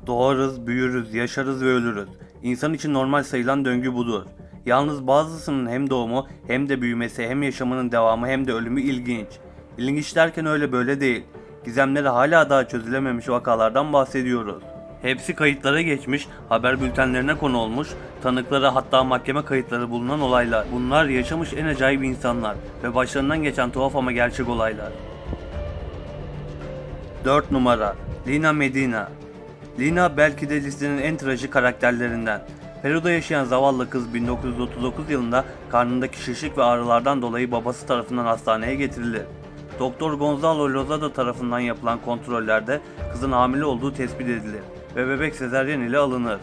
Doğarız, büyürüz, yaşarız ve ölürüz. İnsan için normal sayılan döngü budur. Yalnız bazısının hem doğumu hem de büyümesi hem yaşamının devamı hem de ölümü ilginç. İlginç derken öyle böyle değil. Gizemleri hala daha çözülememiş vakalardan bahsediyoruz. Hepsi kayıtlara geçmiş, haber bültenlerine konu olmuş, tanıkları hatta mahkeme kayıtları bulunan olaylar. Bunlar yaşamış en acayip insanlar ve başlarından geçen tuhaf ama gerçek olaylar. 4 numara Lina Medina. Lina belki de listenin en trajik karakterlerinden. Peru'da yaşayan zavallı kız 1939 yılında karnındaki şişlik ve ağrılardan dolayı babası tarafından hastaneye getirilir. Doktor Gonzalo Lozada tarafından yapılan kontrollerde kızın hamile olduğu tespit edilir ve bebek sezaryen ile alınır.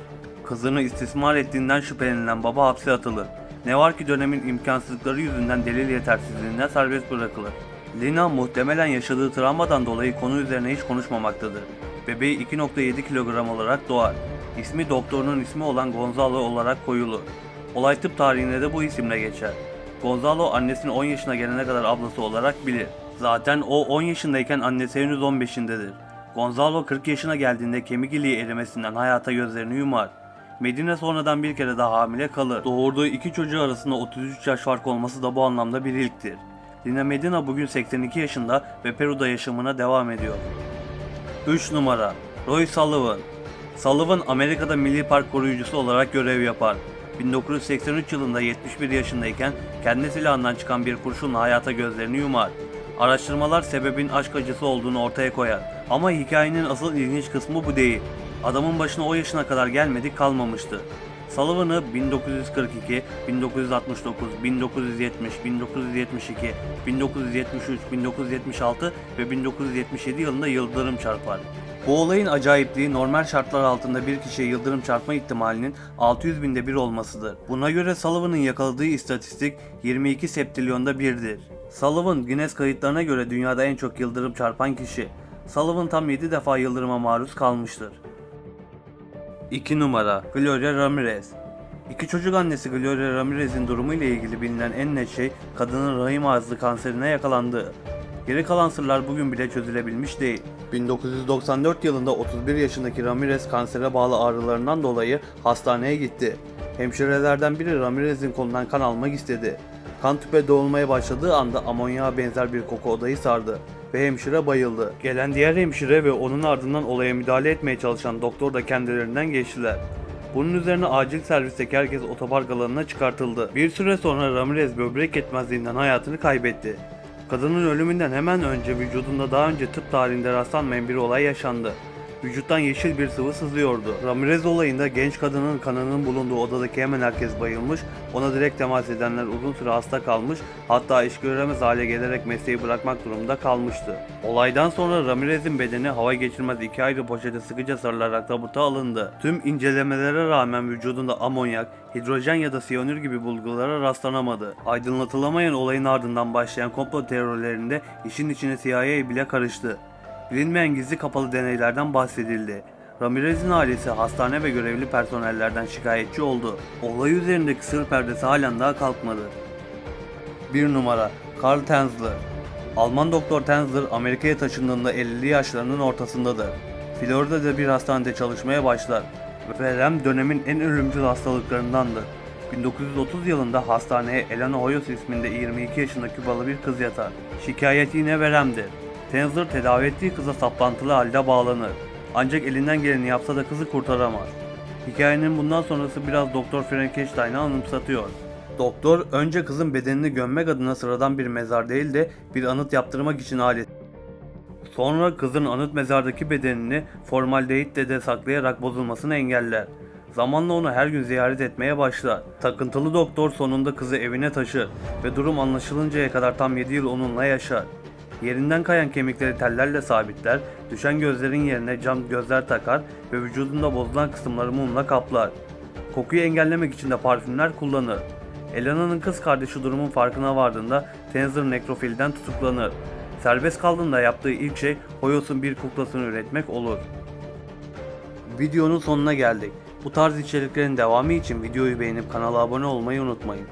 Kızını istismar ettiğinden şüphelenilen baba hapse atılır. Ne var ki dönemin imkansızlıkları yüzünden delil yetersizliğinden serbest bırakılır. Lina muhtemelen yaşadığı travmadan dolayı konu üzerine hiç konuşmamaktadır. Bebeği 2,7 kilogram olarak doğar. İsmi doktorunun ismi olan Gonzalo olarak koyulur. Olay tıp tarihine de bu isimle geçer. Gonzalo annesini 10 yaşına gelene kadar ablası olarak bilir. Zaten o 10 yaşındayken annesi henüz 15'indedir. Gonzalo 40 yaşına geldiğinde kemik iliği erimesinden hayata gözlerini yumar. Medina sonradan bir kere daha hamile kalır. Doğurduğu iki çocuğu arasında 33 yaş fark olması da bu anlamda bir ilktir. Lina Medina bugün 82 yaşında ve Peru'da yaşamına devam ediyor. 3 numara Roy Sullivan. Sullivan Amerika'da milli park koruyucusu olarak görev yapar. 1983 yılında 71 yaşındayken kendi silahından çıkan bir kurşunla hayata gözlerini yumar. Araştırmalar sebebin aşk acısı olduğunu ortaya koyar. Ama hikayenin asıl ilginç kısmı bu değil. Adamın başına o yaşına kadar gelmedik kalmamıştı. Sullivan'ı 1942, 1969, 1970, 1972, 1973, 1976 ve 1977 yılında yıldırım çarpar. Bu olayın acayipliği normal şartlar altında bir kişiye yıldırım çarpma ihtimalinin 600 binde bir olmasıdır. Buna göre Sullivan'ın yakaladığı istatistik 22 septilyonda birdir. Sullivan Guinness kayıtlarına göre dünyada en çok yıldırım çarpan kişi. Sullivan tam 7 defa yıldırıma maruz kalmıştır. 2 numara Gloria Ramirez. İki çocuk annesi Gloria Ramirez'in durumu ile ilgili bilinen en net şey kadının rahim ağzı kanserine yakalandığı. Geri kalan sırlar bugün bile çözülebilmiş değil. 1994 yılında 31 yaşındaki Ramirez kansere bağlı ağrılarından dolayı hastaneye gitti. Hemşirelerden biri Ramirez'in kolundan kan almak istedi. Kan tüpe dolmaya başladığı anda amonyağa benzer bir koku odayı sardı ve hemşire bayıldı. Gelen diğer hemşire ve onun ardından olaya müdahale etmeye çalışan doktor da kendilerinden geçtiler. Bunun üzerine acil servisteki herkes otopark alanına çıkartıldı. Bir süre sonra Ramirez böbrek yetmezliğinden hayatını kaybetti. Kadının ölümünden hemen önce vücudunda daha önce tıp tarihinde rastlanmayan bir olay yaşandı. Vücuttan yeşil bir sıvı sızıyordu. Ramirez olayında genç kadının kanının bulunduğu odadaki hemen herkes bayılmış, ona direkt temas edenler uzun süre hasta kalmış, hatta iş göremez hale gelerek mesleği bırakmak durumunda kalmıştı. Olaydan sonra Ramirez'in bedeni hava geçirmez iki ayrı poşete sıkıca sarılarak tabuta alındı. Tüm incelemelere rağmen vücudunda amonyak, hidrojen ya da siyanür gibi bulgulara rastlanamadı. Aydınlatılamayan olayın ardından başlayan komplo teorilerinde işin içine CIA bile karıştı. Bilinmeyen gizli kapalı deneylerden bahsedildi. Ramirez'in ailesi hastane ve görevli personellerden şikayetçi oldu. Olay üzerindeki sır perdesi halen daha kalkmadı. 1 numara Karl Tanzler. Alman doktor Tanzler Amerika'ya taşındığında 50'li yaşlarının ortasındadır. Florida'da bir hastanede çalışmaya başlar. Verem dönemin en ölümcül hastalıklarındandır. 1930 yılında hastaneye Elena Hoyos isminde 22 yaşında Kübalı bir kız yatar. Şikayet yine veremdir. Tanzler tedavi ettiği kıza saplantılı halde bağlanır. Ancak elinden geleni yapsa da kızı kurtaramaz. Hikayenin bundan sonrası biraz Doktor Frankenstein'ı anımsatıyor. Doktor önce kızın bedenini gömmek adına sıradan bir mezar değil de bir anıt yaptırmak için alet. Sonra kızın anıt mezardaki bedenini formaldehitle de saklayarak bozulmasını engeller. Zamanla onu her gün ziyaret etmeye başlar. Takıntılı doktor sonunda kızı evine taşır ve durum anlaşılıncaya kadar tam 7 yıl onunla yaşar. Yerinden kayan kemikleri tellerle sabitler, düşen gözlerin yerine cam gözler takar ve vücudunda bozulan kısımları mumla kaplar. Kokuyu engellemek için de parfümler kullanır. Elena'nın kız kardeşi durumun farkına vardığında Tanzler nekrofilden tutuklanır. Serbest kaldığında yaptığı ilk şey Hoyos'un bir kuklasını üretmek olur. Videonun sonuna geldik. Bu tarz içeriklerin devamı için videoyu beğenip kanala abone olmayı unutmayın.